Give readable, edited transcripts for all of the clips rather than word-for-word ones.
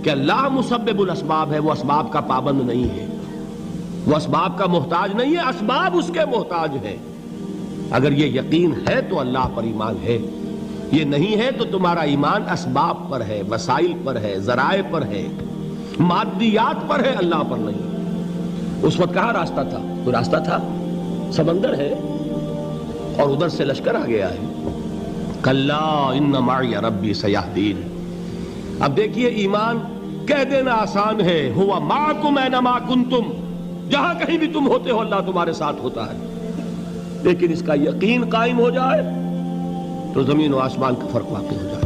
کہ اللہ مسبب الاسباب ہے، وہ اسباب کا پابند نہیں ہے، وہ اسباب کا محتاج نہیں ہے، اسباب اس کے محتاج ہے۔ اگر یہ یقین ہے تو اللہ پر ایمان ہے، یہ نہیں ہے تو تمہارا ایمان اسباب پر ہے، وسائل پر ہے، ذرائع پر ہے، مادیات پر ہے، اللہ پر نہیں۔ اس وقت کہاں راستہ تھا؟ کوئی راستہ تھا؟ سمندر ہے اور ادھر سے لشکر آ گیا ہے۔ کلا ان معی ربی سیہدین۔ اب دیکھیے ایمان کہہ دینا آسان ہے، ہوا معکم اینما کنتم، جہاں کہیں بھی تم ہوتے ہو اللہ تمہارے ساتھ ہوتا ہے، لیکن اس کا یقین قائم ہو جائے تو زمین و آسمان کا فرق واقع ہو جائے۔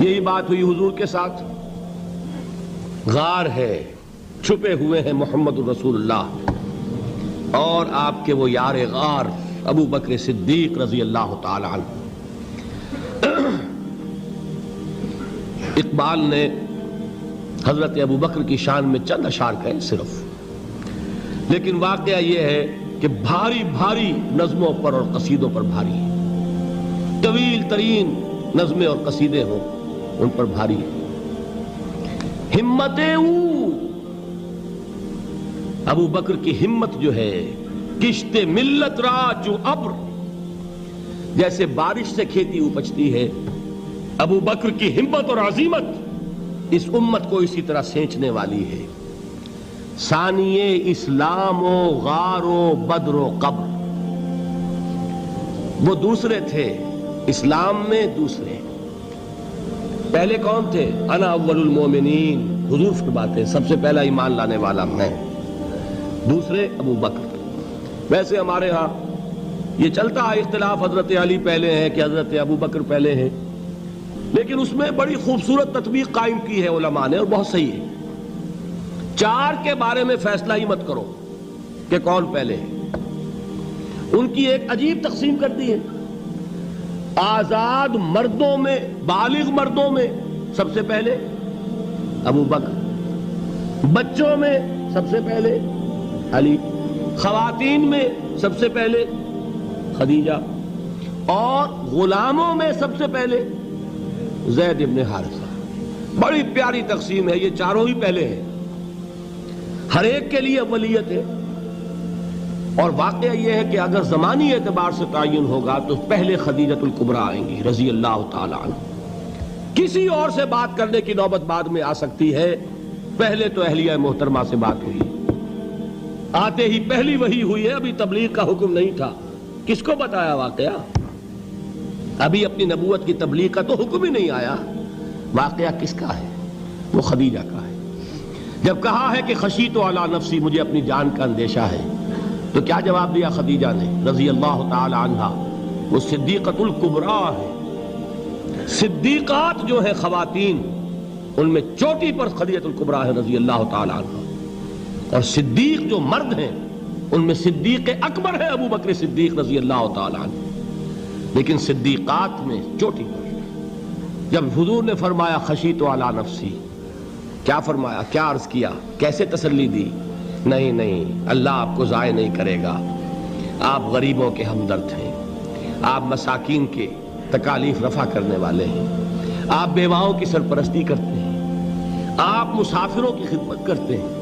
یہی بات ہوئی حضور کے ساتھ۔ غار ہے، چھپے ہوئے ہیں محمد الرسول اللہ اور آپ کے وہ یار غار ابو بکر صدیق رضی اللہ تعالی عنہ۔ اقبال نے حضرت ابو بکر کی شان میں چند اشعار کہے صرف، لیکن واقعہ یہ ہے کہ بھاری بھاری نظموں پر اور قصیدوں پر بھاری ہے، طویل ترین نظمیں اور قصیدے ہوں ان پر بھاری ہے۔ ہمت ابو بکر کی ہمت جو ہے، کشت ملت را جو ابر، جیسے بارش سے کھیتی اپجتی ہے، ابو بکر کی ہمت اور عزیمت اس امت کو اسی طرح سینچنے والی ہے۔ ثانیے اسلام و غار و بدر و قبر، وہ دوسرے تھے اسلام میں، دوسرے پہلے کون تھے؟ انا اول المومنین، حضور فرماتے ہیں سب سے پہلا ایمان لانے والا میں، دوسرے ابو بکر۔ ویسے ہمارے ہاں یہ چلتا ہے اختلاف، حضرت علی پہلے ہیں کہ حضرت ابو بکر پہلے ہیں، لیکن اس میں بڑی خوبصورت تطبیق قائم کی ہے علماء نے اور بہت صحیح ہے۔ چار کے بارے میں فیصلہ ہی مت کرو کہ کون پہلے ہے، ان کی ایک عجیب تقسیم کر دی ہے۔ آزاد مردوں میں، بالغ مردوں میں سب سے پہلے ابو بکر، بچوں میں سب سے پہلے علی، خواتین میں سب سے پہلے خدیجہ، اور غلاموں میں سب سے پہلے زید ابن حارثہ۔ بڑی پیاری تقسیم ہے، یہ چاروں ہی پہلے ہیں، ہر ایک کے لیے اولیت ہے۔ اور واقعہ یہ ہے کہ اگر زمانی اعتبار سے تعین ہوگا تو پہلے خدیجۃ الکبریٰ آئیں گی رضی اللہ تعالی عنہ، کسی اور سے بات کرنے کی نوبت بعد میں آ سکتی ہے، پہلے تو اہلیہ محترمہ سے بات ہوئی، آتے ہی پہلی وحی ہوئی ہے، ابھی تبلیغ کا حکم نہیں تھا۔ کس کو بتایا واقعہ؟ ابھی اپنی نبوت کی تبلیغ کا تو حکم ہی نہیں آیا۔ واقعہ کس کا ہے؟ وہ خدیجہ کا ہے۔ جب کہا ہے کہ خشیت علی نفسی، مجھے اپنی جان کا اندیشہ ہے، تو کیا جواب دیا خدیجہ نے رضی اللہ تعالی عنہا؟ وہ صدیقۃ الکبریٰ ہے۔ صدیقات جو ہیں خواتین، ان میں چوٹی پر خدیجۃ الکبریٰ ہے رضی اللہ تعالی عنہا، اور صدیق جو مرد ہیں ان میں صدیق اکبر ہے ابو بکر صدیق رضی اللہ تعالی عنہ، لیکن صدیقات میں چوٹی پر۔ جب حضور نے فرمایا خشیت علی نفسی، کیا فرمایا؟ کیا عرض کیا؟ کیسے تسلی دی؟ نہیں نہیں، اللہ آپ کو ضائع نہیں کرے گا، آپ غریبوں کے ہمدرد ہیں، آپ مساکین کے تکالیف رفع کرنے والے ہیں، آپ بیواؤں کی سرپرستی کرتے ہیں، آپ مسافروں کی خدمت کرتے ہیں،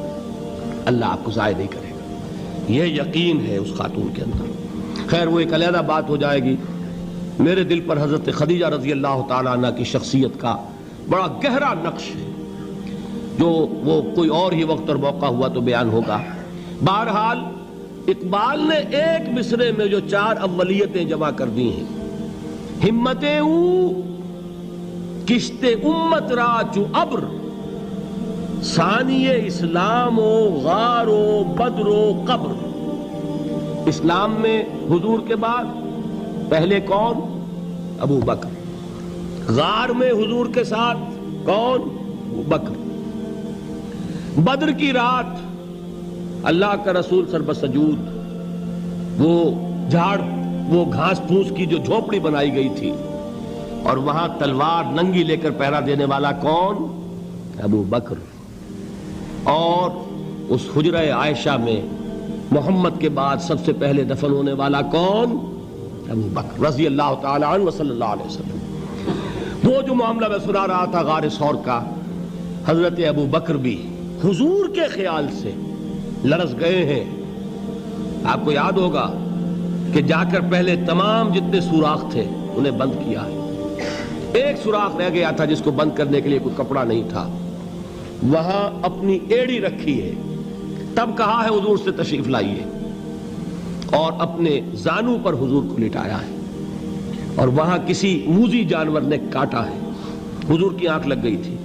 اللہ آپ کو ضائع نہیں کرے گا۔ یہ یقین ہے اس خاتون کے اندر۔ خیر وہ ایک علیحدہ بات ہو جائے گی۔ میرے دل پر حضرت خدیجہ رضی اللہ تعالیٰ عنہ کی شخصیت کا بڑا گہرا نقش ہے، جو وہ کوئی اور ہی وقت اور موقع ہوا تو بیان ہوگا۔ بہرحال اقبال نے ایک مصرے میں جو چار اولیتیں جمع کر دی ہیں، ہمتیں کشت امت را چو ابر، ثانی اسلام و غار و بدر و قبر۔ اسلام میں حضور کے بعد پہلے کون؟ ابو بکر۔ غار میں حضور کے ساتھ کون؟ ابو بکر۔ بدر کی رات اللہ کا رسول سر بسجود، وہ گھاس پھوس کی جو جھوپڑی بنائی گئی تھی، اور وہاں تلوار ننگی لے کر پہرا دینے والا کون؟ ابو بکر۔ اور اس حجرہ عائشہ میں محمد کے بعد سب سے پہلے دفن ہونے والا کون؟ ابو بکر رضی اللہ تعالی عنہ وصلی اللہ علیہ وسلم۔ وہ جو معاملہ میں سنا رہا تھا غار ثور کا، حضرت ابو بکر بھی حضور کے خیال سے لرز گئے ہیں. آپ کو یاد ہوگا کہ جا کر پہلے تمام جتنے سوراخ تھے انہیں بند کیا ہے. ایک سوراخ رہ گیا تھا جس کو بند کرنے کے لیے کوئی کپڑا نہیں تھا. وہاں اپنی ایڑی رکھی ہے. تب کہا ہے حضور سے تشریف لائیے, اور اپنے زانو پر حضور کو لٹایا ہے. اور وہاں کسی موذی جانور نے کاٹا ہے. حضور کی آنکھ لگ گئی تھی.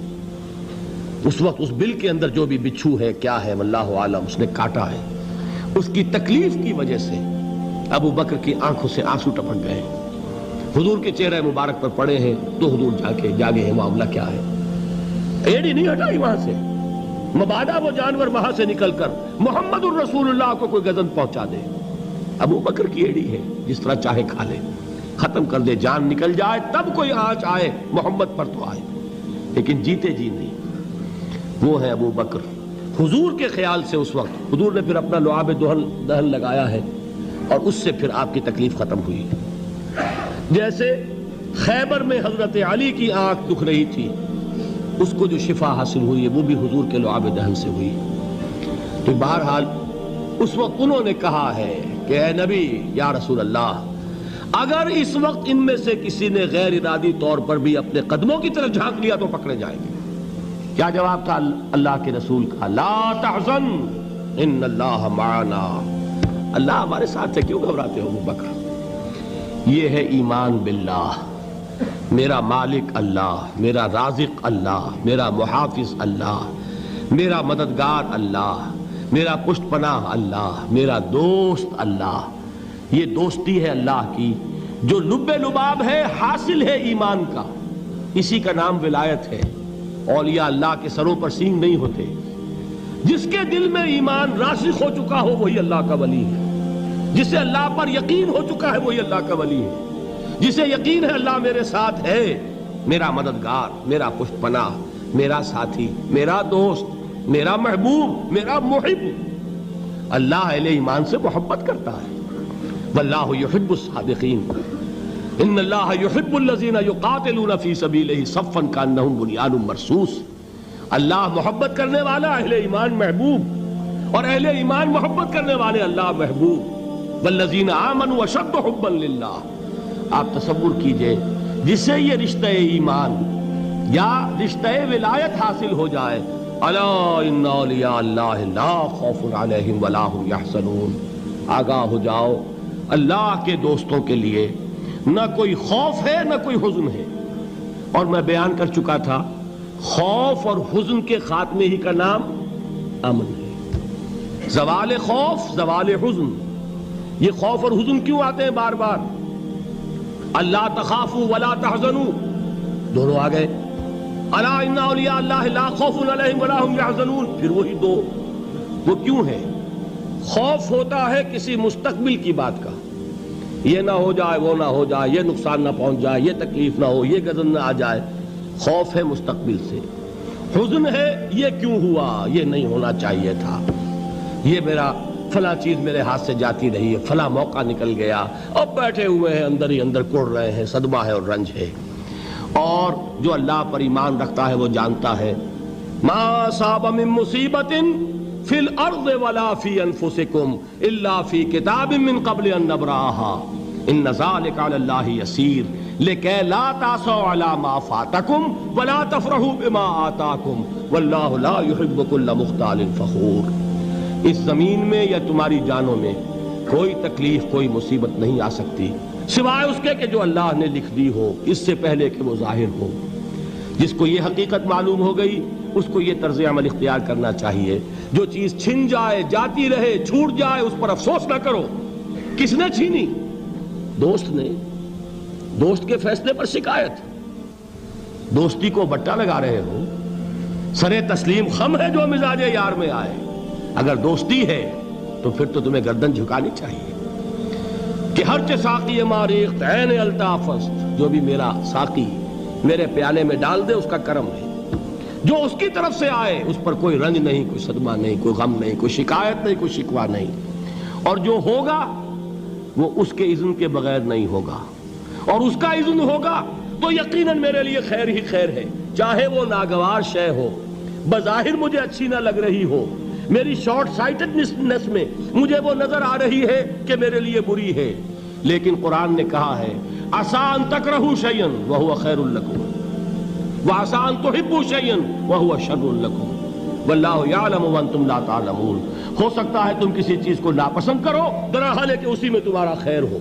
اس وقت اس بل کے اندر جو بھی بچھو ہے کیا ہے واللہ عالم, اس نے کاٹا ہے. اس کی تکلیف کی وجہ سے ابو بکر کی آنکھوں سے آنسو ٹپک گئے. حضور کے چہرے مبارک پر پڑے ہیں تو حضور جاگے ہیں, معاملہ کیا ہے. ایڑی نہیں ہٹائی وہاں سے, مبادا وہ جانور وہاں سے نکل کر محمد الرسول اللہ کو کوئی گزن پہنچا دے. ابو بکر کی ایڑی ہے, جس طرح چاہے کھا لے, ختم کر دے, جان نکل جائے تب کوئی آنچ آئے محمد پر تو آئے, لیکن جیتے جی نہیں. وہ ہے ابو بکر حضور کے خیال سے. اس وقت حضور نے پھر اپنا لعاب دہن لگایا ہے اور اس سے پھر آپ کی تکلیف ختم ہوئی. جیسے خیبر میں حضرت علی کی آنکھ دکھ رہی تھی, اس کو جو شفا حاصل ہوئی ہے وہ بھی حضور کے لعاب دہن سے ہوئی. تو بہرحال اس وقت انہوں نے کہا ہے کہ اے نبی یا رسول اللہ, اگر اس وقت ان میں سے کسی نے غیر ارادی طور پر بھی اپنے قدموں کی طرف جھانک لیا تو پکڑے جائیں گے. کیا جواب تھا اللہ کے رسول کا؟ لا تحزن ان اللہ معنا. اللہ ہمارے ساتھ ہے, کیوں گھبراتے ہو ابو بکر. یہ ہے ایمان باللہ, میرا مالک اللہ, میرا رازق اللہ, میرا محافظ اللہ, میرا مددگار اللہ, میرا پشت پناہ اللہ, میرا دوست اللہ. یہ دوستی ہے اللہ کی جو لب لباب ہے, حاصل ہے ایمان کا. اسی کا نام ولایت ہے. اولیاء اللہ کے سروں پر سینگ نہیں ہوتے. جس کے دل میں ایمان راسخ ہو چکا ہو وہی اللہ کا ولی ہے. جسے اللہ پر یقین ہو چکا ہے وہی اللہ کا ولی ہے. جسے یقین ہے اللہ میرے ساتھ ہے, میرا مددگار, میرا پشت پناہ, میرا ساتھی, میرا دوست, میرا محبوب, میرا محب. اللہ اہل ایمان سے محبت کرتا ہے. واللہ یحب الصادقین. ان اللہ یحب الذین یقاتلون فی سبیلہ صفا کانہم بنیان مرصوص. اللہ محبت کرنے والا, اہل ایمان محبوب, اور اہل ایمان محبت کرنے والے اللہ محبوب. والذین آمنوا اشد حبا للہ. آپ تصور کیجئے جسے یہ رشتہ ایمان یا رشتہ ولایت حاصل ہو جائے, الا ان اولیاء اللہ لا خوف علیہم ولا هم یحزنون. آگاہ ہو جاؤ, اللہ کے دوستوں کے لیے نہ کوئی خوف ہے نہ کوئی حزن ہے. اور میں بیان کر چکا تھا, خوف اور حزن کے خاتمے ہی کا نام امن ہے. زوال خوف, زوال حزن. یہ خوف اور حزن کیوں آتے ہیں بار بار؟ اللہ تخافوا ولا تحزنوا, دونوں آ گئے. الا ان اولیاء اللہ لا خوف علیہم ولا هم یحزنون, پھر وہی دو. وہ کیوں ہے؟ خوف ہوتا ہے کسی مستقبل کی بات کا, یہ نہ ہو جائے, وہ نہ ہو جائے, یہ نقصان نہ پہنچ جائے, یہ تکلیف نہ ہو, یہ غضب نہ آ جائے. خوف ہے مستقبل سے. حزن ہے یہ کیوں ہوا, یہ نہیں ہونا چاہیے تھا, یہ میرا فلاں چیز میرے ہاتھ سے جاتی رہی ہے, فلاں موقع نکل گیا, اب بیٹھے ہوئے ہیں اندر ہی اندر کڑ رہے ہیں, صدمہ ہے اور رنج ہے. اور جو اللہ پر ایمان رکھتا ہے وہ جانتا ہے ما اصاب من مصیبت فی الارض ولا فی انفسکم الا فی کتاب من قبل ان نبرأها ان ذلک علی اللہ یسیر لکی لا تعصوا علی ما فاتکم ولا تفرحوا بما آتاکم واللہ لا يحب کل مختال فخور. اس زمین میں یا تمہاری جانوں میں کوئی تکلیف, کوئی مصیبت نہیں آ سکتی سوائے اس کے کہ جو اللہ نے لکھ دی ہو, اس سے پہلے کہ وہ ظاہر ہو. جس کو یہ حقیقت معلوم ہو گئی اس کو یہ طرز عمل اختیار کرنا چاہیے. جو چیز چھن جائے, جاتی رہے, چھوٹ جائے, اس پر افسوس نہ کرو. کس نے چھینی؟ دوست نے. دوست کے فیصلے پر شکایت. دوستی کو بٹا لگا رہے ہو, سرے تسلیم خم ہے جو مزاج یار میں آئے. اگر دوستی ہے تو پھر تو تمہیں گردن جھکانی چاہیے کہ ہر چے ساقی ماریخت عین الطافست, جو بھی میرا ساقی میرے پیالے میں ڈال دے اس کا کرم ہے. جو اس کی طرف سے آئے اس پر کوئی رنج نہیں, کوئی صدمہ نہیں, کوئی غم نہیں, کوئی شکایت نہیں, کوئی شکوہ نہیں. اور جو ہوگا وہ اس کے اذن کے بغیر نہیں ہوگا, اور اس کا اذن ہوگا تو یقیناً میرے لیے خیر ہی خیر ہے, چاہے وہ ناگوار شے ہو. بظاہر مجھے اچھی نہ لگ رہی ہو، میری شارٹ سائٹڈنس میں مجھے وہ نظر آ رہی ہے کہ میرے لیے بری ہے، لیکن قرآن نے کہا ہے عسیٰ ان تکرہوا شیئا وہو خیر لکم وعسیٰ ان تحبوا شیئا وہو شر لکم واللہ یعلم وانتم لا تعلمون۔ ہو سکتا ہے تم کسی چیز کو ناپسند کرو درحال ہے کہ اسی میں تمہارا خیر ہو،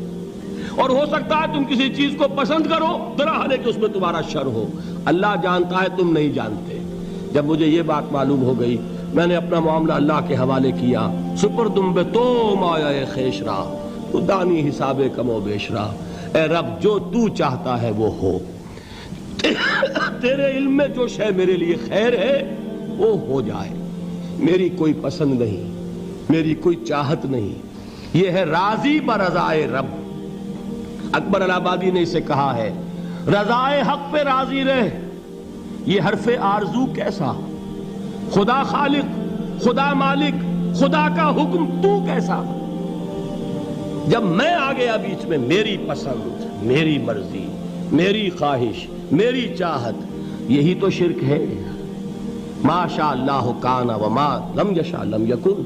اور ہو سکتا ہے تم کسی چیز کو پسند کرو درحال ہے کہ اس میں تمہارا شر ہو۔ اللہ جانتا ہے، تم نہیں جانتے۔ جب مجھے یہ بات معلوم ہو گئی، میں نے اپنا معاملہ اللہ کے حوالے کیا۔ سپردم بے تو مایا خیش را تو دانی حساب کم و بیش را، اے رب جو تو چاہتا ہے وہ ہو، تیرے علم میں جو شے میرے لیے خیر ہے وہ ہو جائے، میری کوئی پسند نہیں، میری کوئی چاہت نہیں، یہ ہے راضی برضائے رب۔ اکبر الہ آبادی نے اسے کہا ہے رضائے حق پہ راضی رہ، یہ حرف آرزو کیسا، خدا خالق، خدا مالک، خدا کا حکم تو کیسا۔ جب میں آ گیا بیچ میں، میری پسند، میری مرضی، میری خواہش، میری چاہت، یہی تو شرک ہے۔ ما شاء اللہ کان وما لم یشاء لم یکن،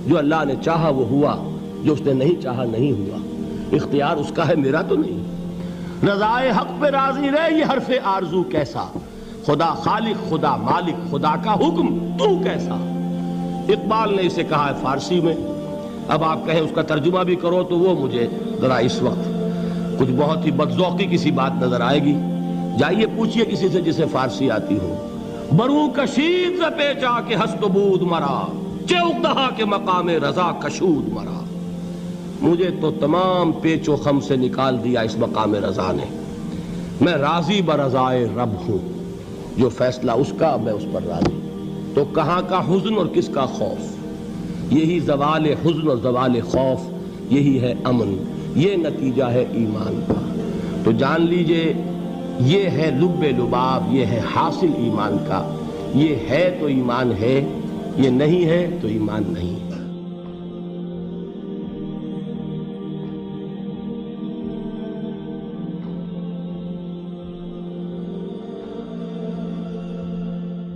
جو اللہ نے چاہا وہ ہوا، جو اس نے نہیں چاہا نہیں ہوا، اختیار اس کا ہے، میرا تو نہیں۔ رضائے حق پہ راضی رہے، یہ حرف آرزو کیسا، خدا خالق، خدا مالک، خدا کا حکم تو کیسا۔ اقبال نے اسے کہا ہے فارسی میں، اب آپ کہیں اس کا ترجمہ بھی کرو تو وہ مجھے ذرا اس وقت کچھ بہت ہی بدذوقی کسی بات نظر آئے گی۔ جائیے پوچھئے کسی سے جسے فارسی آتی ہو۔ برو کشید ز پیچا کے ہست و بود مرا، چوک دہا کے مقام رضا کشود مرا۔ مجھے تو تمام پیچ و خم سے نکال دیا اس مقام رضا نے، میں راضی برضائے رب ہوں، جو فیصلہ اس کا میں اس پر راضی۔ تو کہاں کا حزن اور کس کا خوف، یہی زوال حزن اور زوال خوف، یہی ہے امن، یہ نتیجہ ہے ایمان کا۔ تو جان لیجئے یہ ہے لب لباب، یہ ہے حاصل ایمان کا، یہ ہے تو ایمان ہے، یہ نہیں ہے تو ایمان نہیں ہے۔